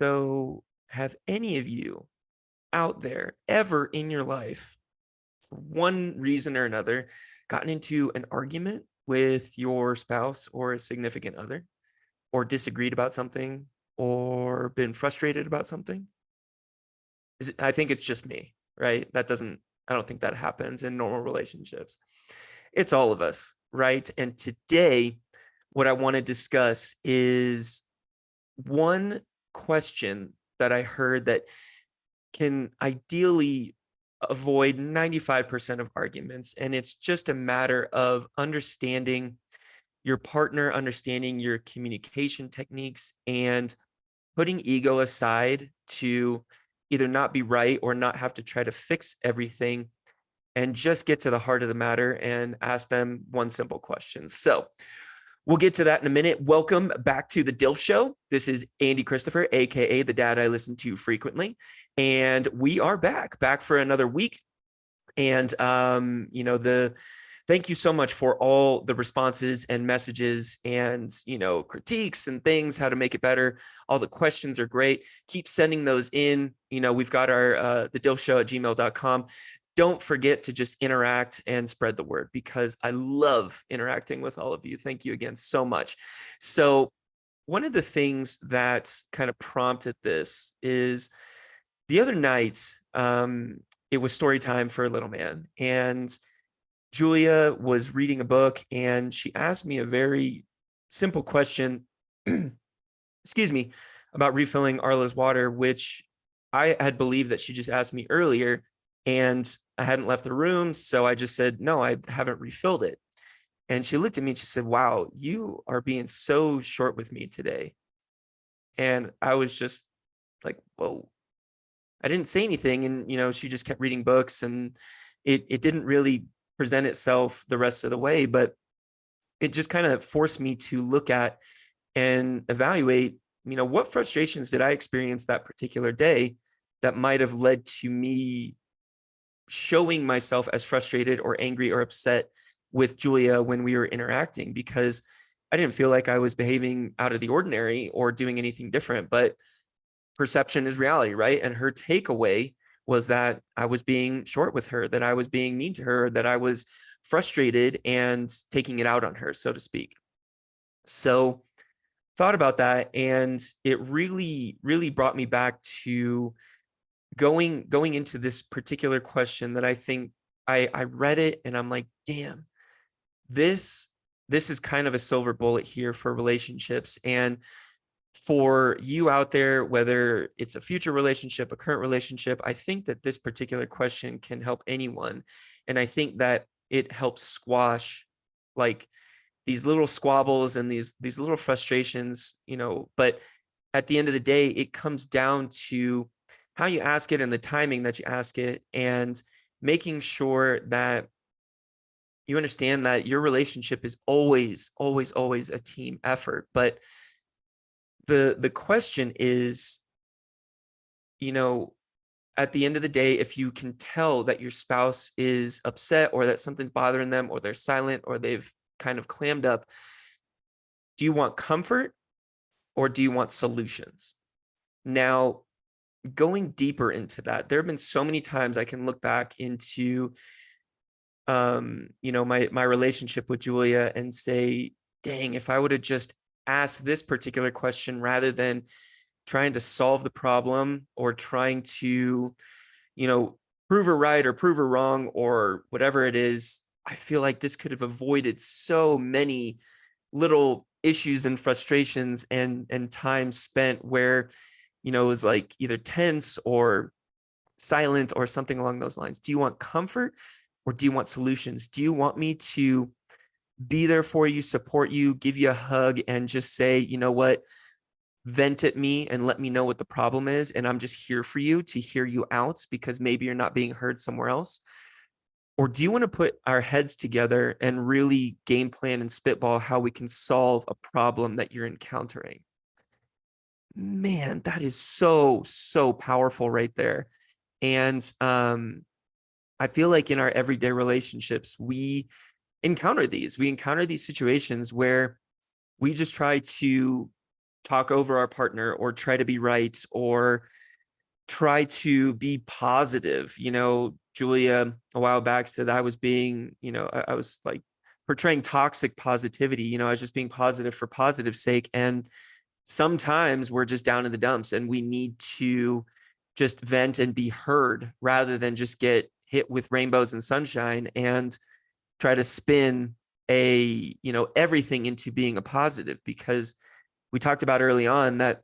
So, have any of you out there ever in your life, for one reason or another, gotten into an argument with your spouse or a significant other, or disagreed about something, or been frustrated about something? I think it's just me, right? I don't think that happens in normal relationships. It's all of us, right? And today, what I want to discuss is one question that I heard that can ideally avoid 95% of arguments. And it's just a matter of understanding your partner, understanding your communication techniques, and putting ego aside to either not be right or not have to try to fix everything and just get to the heart of the matter and ask them one simple question. So, we'll get to that in a minute. Welcome back to the D.I.L.F show. This is Andy Christopher, aka the dad I listen to frequently, and we are back for another week. And thank you so much for all the responses and messages and critiques and things, how to make it better. All the questions are great. Keep sending those in. We've got our thedilfshow@gmail.com. Don't forget to just interact and spread the word, because I love interacting with all of you. Thank you again so much. So one of the things that kind of prompted this is the other night, it was story time for a little man, and Julia was reading a book, and she asked me a very simple question, excuse me, about refilling Arla's water, which I had believed that she just asked me earlier, and I hadn't left the room. So I just said, no, I haven't refilled it. And she looked at me and she said, wow, you are being so short with me today. And I was just like, whoa. I didn't say anything. And, she just kept reading books, and it didn't really present itself the rest of the way, but it just kind of forced me to look at and evaluate, what frustrations did I experience that particular day that might have led to me showing myself as frustrated or angry or upset with Julia when we were interacting, because I didn't feel like I was behaving out of the ordinary or doing anything different, but perception is reality, right? And her takeaway was that I was being short with her, that I was being mean to her, that I was frustrated and taking it out on her, so to speak. So thought about that, and it really, really brought me back to going into this particular question that I think I read it and I'm like, damn, this is kind of a silver bullet here for relationships. And for you out there, whether it's a future relationship, a current relationship, I think that this particular question can help anyone. And I think that it helps squash like these little squabbles and these little frustrations, but at the end of the day, it comes down to how you ask it and the timing that you ask it, and making sure that you understand that your relationship is always, always, always a team effort. But the question is, at the end of the day, if you can tell that your spouse is upset or that something's bothering them or they're silent or they've kind of clammed up, do you want comfort or do you want solutions? Now, going deeper into that, there have been so many times I can look back into my relationship with Julia and say, dang, if I would have just asked this particular question rather than trying to solve the problem or trying to, prove her right or prove her wrong or whatever it is, I feel like this could have avoided so many little issues and frustrations and time spent where, it was like either tense or silent or something along those lines. Do you want comfort or do you want solutions? Do you want me to be there for you, support you, give you a hug, and just say, you know what, vent at me and let me know what the problem is, and I'm just here for you to hear you out because maybe you're not being heard somewhere else? Or do you want to put our heads together and really game plan and spitball how we can solve a problem that you're encountering? Man, that is so, so powerful right there. And I feel like in our everyday relationships, we encounter these situations where we just try to talk over our partner or try to be right or try to be positive. Julia a while back said I was being, I was like portraying toxic positivity. I was just being positive for positive sake. And sometimes we're just down in the dumps and we need to just vent and be heard rather than just get hit with rainbows and sunshine and try to spin everything into being a positive, because we talked about early on that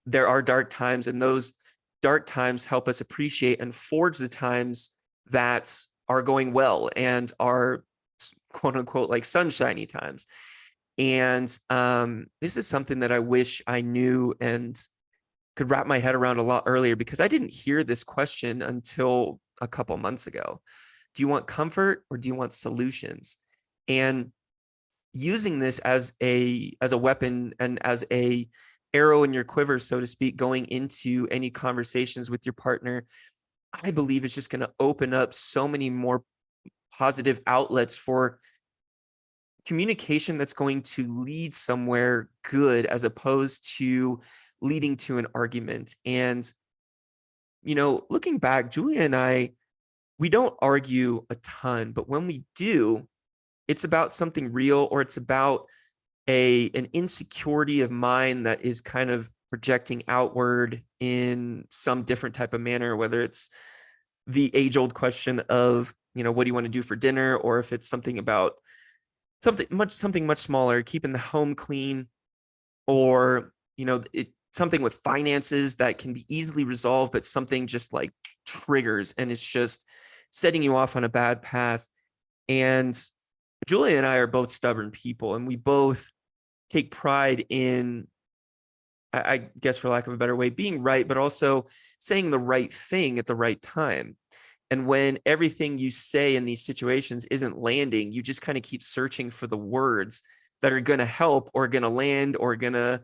there are dark times, and those dark times help us appreciate and forge the times that are going well and are quote unquote like sunshiny times. And this is something that I wish I knew and could wrap my head around a lot earlier, because I didn't hear this question until a couple months ago. Do you want comfort or do you want solutions? And using this as a weapon and as a arrow in your quiver, so to speak, going into any conversations with your partner, I believe it's just going to open up so many more positive outlets for communication that's going to lead somewhere good, as opposed to leading to an argument. And, looking back, Julia and I, we don't argue a ton, but when we do, it's about something real, or it's about an insecurity of mine that is kind of projecting outward in some different type of manner, whether it's the age-old question of, what do you want to do for dinner, or if it's something about something much smaller, keeping the home clean, or something with finances that can be easily resolved, but something just like triggers and it's just setting you off on a bad path. And Julia and I are both stubborn people, and we both take pride in, I guess for lack of a better way, being right, but also saying the right thing at the right time. And when everything you say in these situations isn't landing, you just kind of keep searching for the words that are going to help or going to land or going to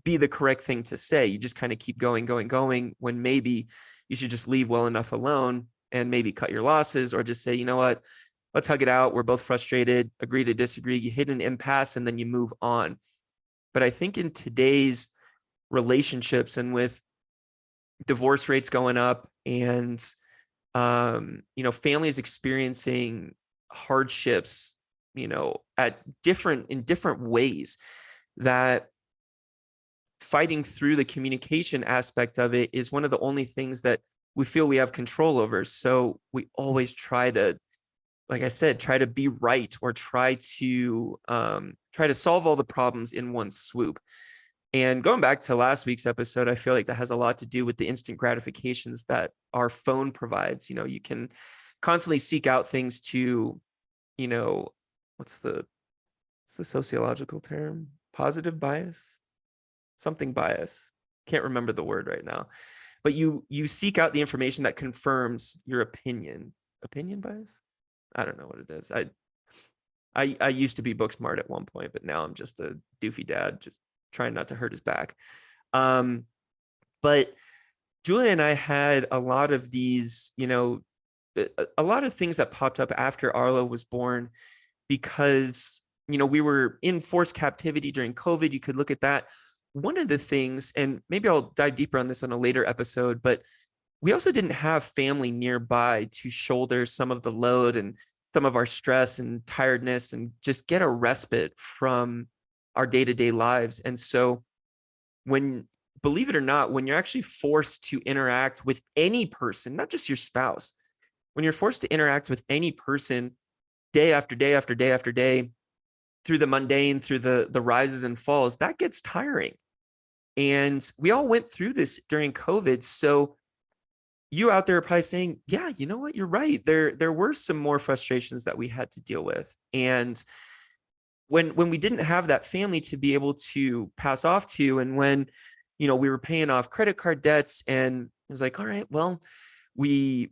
be the correct thing to say. You just kind of keep going, when maybe you should just leave well enough alone and maybe cut your losses, or just say, you know what, let's hug it out. We're both frustrated, agree to disagree. You hit an impasse and then you move on. But I think in today's relationships, and with divorce rates going up, and families experiencing hardships, in different ways, that fighting through the communication aspect of it is one of the only things that we feel we have control over. So we always try to, like I said, try to be right, or try to solve all the problems in one swoop. And going back to last week's episode, I feel like that has a lot to do with the instant gratifications that our phone provides. You can constantly seek out things to, what's the sociological term? Positive bias? Something bias. Can't remember the word right now. But you seek out the information that confirms your opinion. Opinion bias? I don't know what it is. I used to be book smart at one point, but now I'm just a doofy dad, just trying not to hurt his back. But Julia and I had a lot of these, a lot of things that popped up after Arlo was born, because, we were in forced captivity during COVID. You could look at that. One of the things, and maybe I'll dive deeper on this on a later episode, but we also didn't have family nearby to shoulder some of the load and some of our stress and tiredness and just get a respite from our day-to-day lives. And so believe it or not, when you're actually forced to interact with any person, not just your spouse, when you're forced to interact with any person day after day after day after day, through the mundane, through the rises and falls, that gets tiring. And we all went through this during COVID. So you out there are probably saying, yeah, you know what, you're right. There were some more frustrations that we had to deal with. And when we didn't have that family to be able to pass off to, and when, we were paying off credit card debts, and it was like, all right, well, we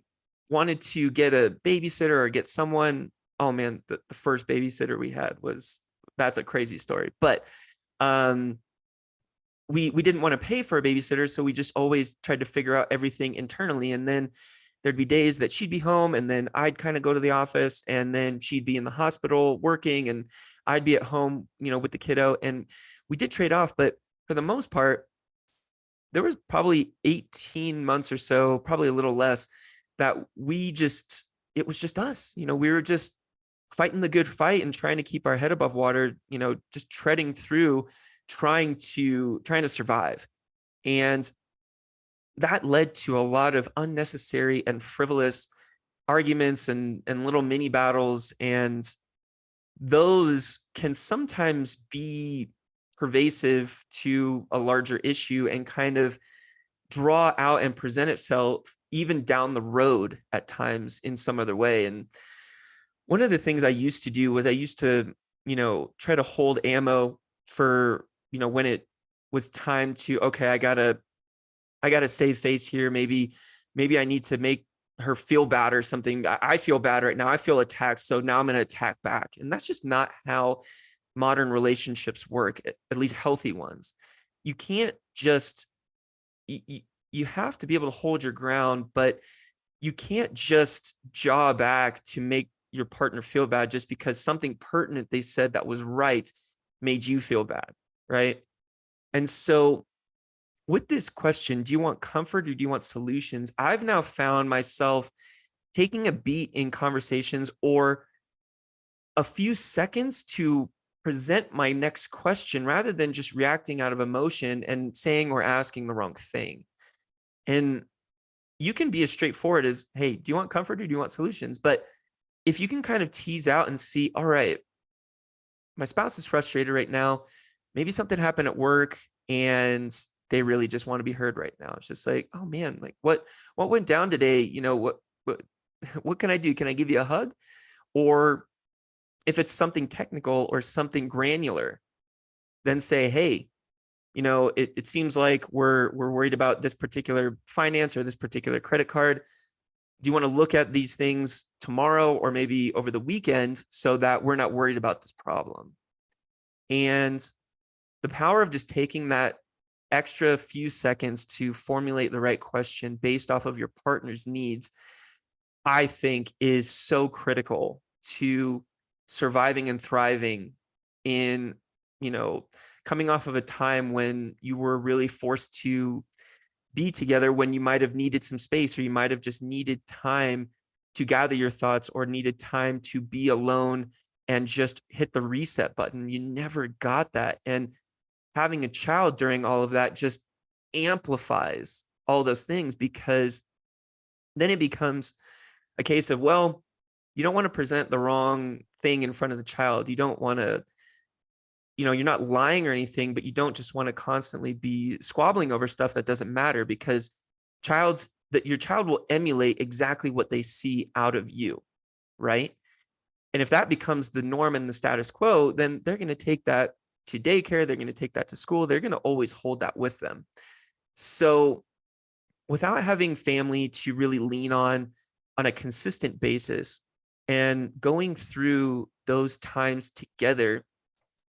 wanted to get a babysitter or get someone. Oh man, the first babysitter we had that's a crazy story. But we didn't want to pay for a babysitter, so we just always tried to figure out everything internally. And then there'd be days that she'd be home, and then I'd kind of go to the office, and then she'd be in the hospital working, and I'd be at home, with the kiddo. And we did trade off, but for the most part, there was probably 18 months or so, probably a little less, that it was just us. We were just fighting the good fight and trying to keep our head above water, just treading through, trying to survive. And that led to a lot of unnecessary and frivolous arguments and little mini battles. And those can sometimes be pervasive to a larger issue and kind of draw out and present itself even down the road at times in some other way. And one of the things I used to do was I used to, try to hold ammo for, when it was time to, okay, I gotta save face here. Maybe I need to make her feel bad or something. I feel bad right now. I feel attacked. So now I'm going to attack back. And that's just not how modern relationships work, at least healthy ones. You can't just, you have to be able to hold your ground, but you can't just jaw back to make your partner feel bad just because something pertinent they said that was right made you feel bad. Right. And so with this question, do you want comfort or do you want solutions? I've now found myself taking a beat in conversations or a few seconds to present my next question rather than just reacting out of emotion and saying or asking the wrong thing. And you can be as straightforward as, hey, do you want comfort or do you want solutions? But if you can kind of tease out and see, all right, my spouse is frustrated right now. Maybe something happened at work and they really just want to be heard right now. It's just like, oh man, like what went down today? What what can I do? Can I give you a hug? Or if it's something technical or something granular, then say, hey, it seems like we're worried about this particular finance or this particular credit card. Do you want to look at these things tomorrow or maybe over the weekend so that we're not worried about this problem? And the power of just taking that extra few seconds to formulate the right question based off of your partner's needs, I think is so critical to surviving and thriving in, coming off of a time when you were really forced to be together, when you might have needed some space or you might have just needed time to gather your thoughts or needed time to be alone and just hit the reset button. You never got that. And having a child during all of that just amplifies all those things, because then it becomes a case of, well, you don't want to present the wrong thing in front of the child. You don't want to, you're not lying or anything, but you don't just want to constantly be squabbling over stuff that doesn't matter, because your child will emulate exactly what they see out of you. Right. And if that becomes the norm and the status quo, then they're going to take that to daycare. They're going to take that to school. They're going to always hold that with them. So without having family to really lean on a consistent basis and going through those times together,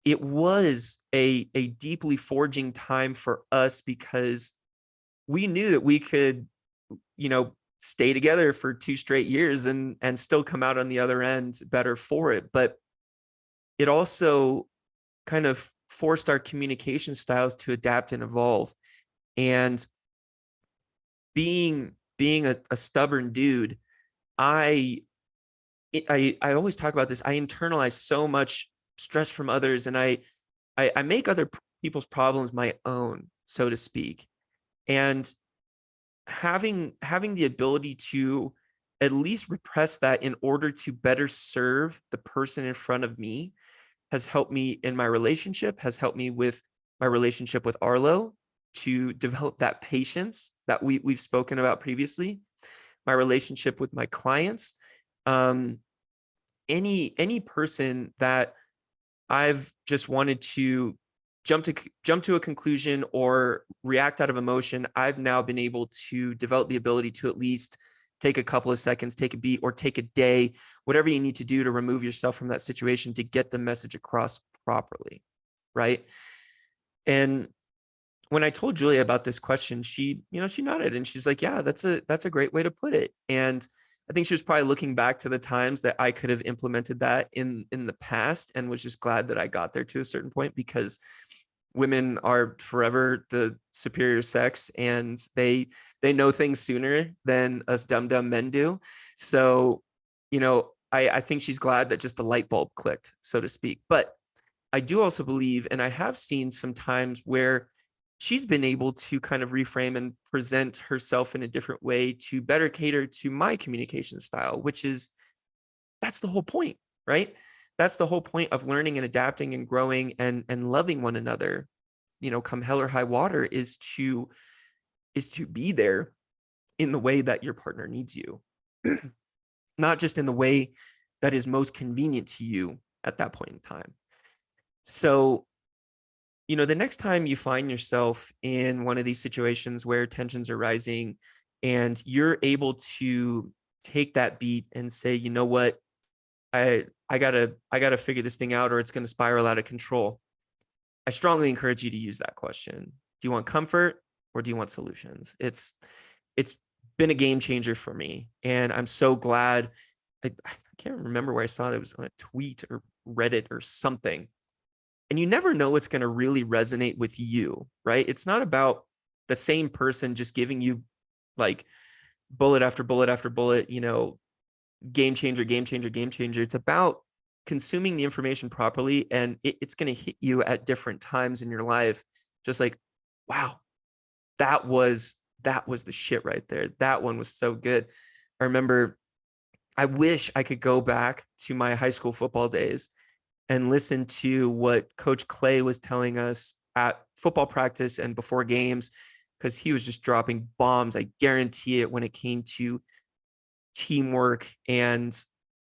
it was a deeply forging time for us, because we knew that we could, stay together for 2 straight years and still come out on the other end better for it. But it also kind of forced our communication styles to adapt and evolve. And being a stubborn dude, I always talk about this. I internalize so much stress from others, and I make other people's problems my own, so to speak. And having the ability to at least repress that in order to better serve the person in front of me has helped me in my relationship, has helped me with my relationship with Arlo to develop that patience that we've spoken about previously, my relationship with my clients, any person that I've just wanted to jump to a conclusion or react out of emotion, I've now been able to develop the ability to at least take a couple of seconds, take a beat, or take a day, whatever you need to do to remove yourself from that situation to get the message across properly, right? And when I told Julia about this question, she nodded and she's like, yeah, that's a great way to put it. And I think she was probably looking back to the times that I could have implemented that in the past, and was just glad that I got there to a certain point, because women are forever the superior sex, and they know things sooner than us dumb men do. So, I think she's glad that just the light bulb clicked, so to speak. But I do also believe, and I have seen some times where she's been able to kind of reframe and present herself in a different way to better cater to my communication style, which is, that's the whole point, right? That's the whole point of learning and adapting and growing and loving one another, come hell or high water, is to be there in the way that your partner needs you, not just in the way that is most convenient to you at that point in time. So, the next time you find yourself in one of these situations where tensions are rising and you're able to take that beat and say, you know what, I gotta figure this thing out or it's going to spiral out of control. I strongly encourage you to use that question. Do you want comfort or do you want solutions? It's been a game changer for me. And I'm so glad. I can't remember where I saw it. It was on a tweet or Reddit or something. And you never know what's going to really resonate with you, right? It's not about the same person just giving you like bullet after bullet after bullet, game changer, game changer, game changer. It's about consuming the information properly, and it's going to hit you at different times in your life. Just like, wow, that was the shit right there. That one was so good. I remember, I wish I could go back to my high school football days and listen to what Coach Clay was telling us at football practice and before games, because he was just dropping bombs. I guarantee it when it came to teamwork and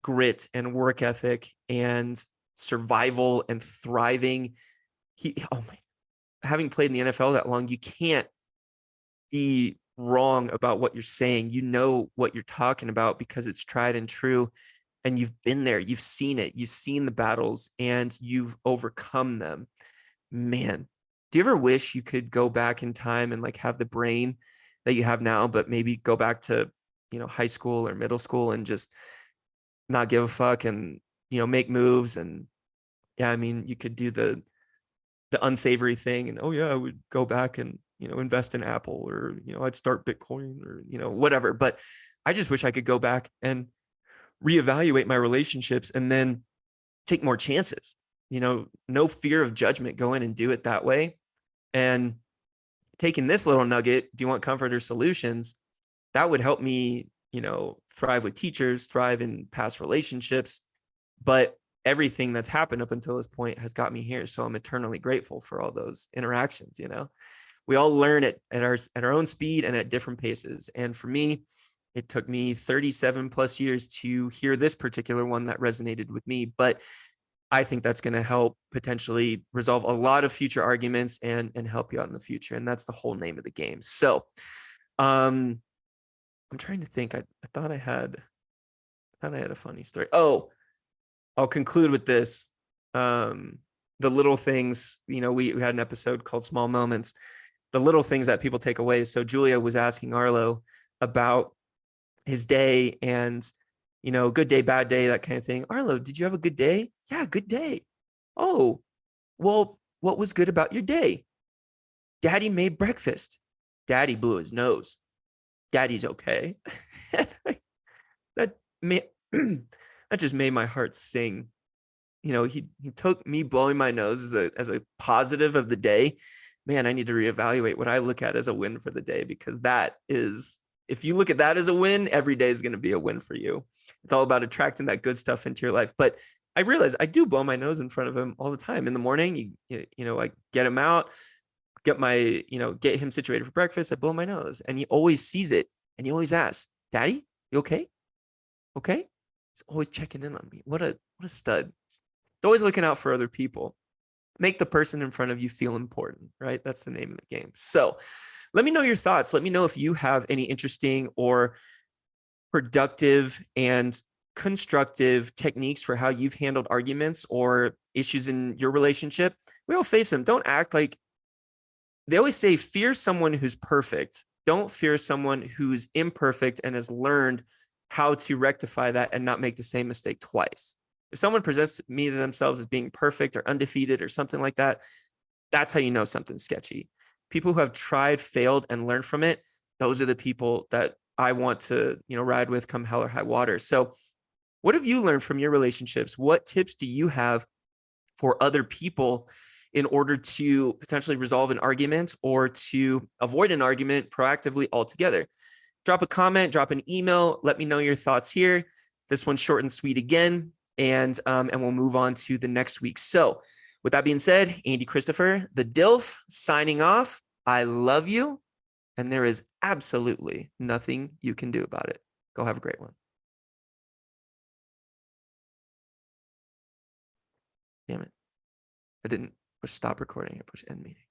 grit and work ethic and survival and thriving. Having played in the NFL that long, you can't be wrong about what you're saying. You know what you're talking about because it's tried and true. And you've been there, you've seen it, you've seen the battles, and you've overcome them. Man, do you ever wish you could go back in time and like have the brain that you have now, but maybe go back to, high school or middle school and just not give a fuck and, make moves? And yeah, I mean, you could do the unsavory thing and, oh yeah, I would go back and, invest in Apple, or, I'd start Bitcoin, or, whatever. But I just wish I could go back and reevaluate my relationships and then take more chances, no fear of judgment, go in and do it that way. And taking this little nugget, do you want comfort or solutions? That would help me, thrive with teachers, thrive in past relationships. But everything that's happened up until this point has got me here. So I'm eternally grateful for all those interactions. We all learn at our own speed and at different paces. And for me, it took me 37 plus years to hear this particular one that resonated with me. But I think that's going to help potentially resolve a lot of future arguments and help you out in the future. And that's the whole name of the game. So I'm trying to think. I thought I had a funny story. Oh, I'll conclude with this. The little things, we had an episode called Small Moments. The little things that people take away. So Julia was asking Arlo about his day and, good day, bad day, that kind of thing. Arlo, did you have a good day? Yeah, good day. Oh, well, what was good about your day? Daddy made breakfast. Daddy blew his nose. Daddy's okay. that made, that just made my heart sing. He took me blowing my nose as a positive of the day. Man, I need to reevaluate what I look at as a win for the day, because that is, if you look at that as a win, every day is going to be a win for you. It's all about attracting that good stuff into your life. But I realize I do blow my nose in front of him all the time. In the morning, I get him out, get him situated for breakfast. I blow my nose, and he always sees it, and he always asks, "Daddy, you okay? Okay?" He's always checking in on me. What a stud. He's always looking out for other people. Make the person in front of you feel important, right? That's the name of the game. So let me know your thoughts. Let me know if you have any interesting or productive and constructive techniques for how you've handled arguments or issues in your relationship. We all face them. Don't act like, they always say, fear someone who's perfect. Don't fear someone who's imperfect and has learned how to rectify that and not make the same mistake twice. If someone presents me to themselves as being perfect or undefeated or something like that, That's how you know something's sketchy. People who have tried, failed, and learned from it, those are the people that I want to, ride with come hell or high water. So what have you learned from your relationships? What tips do you have for other people in order to potentially resolve an argument or to avoid an argument proactively altogether? Drop a comment, drop an email. Let me know your thoughts here. This one's short and sweet again, and we'll move on to the next week. So with that being said, Andy Christopher, the DILF, signing off. I love you, and there is absolutely nothing you can do about it. Go have a great one. Damn it. I didn't push stop recording. I pushed end meeting.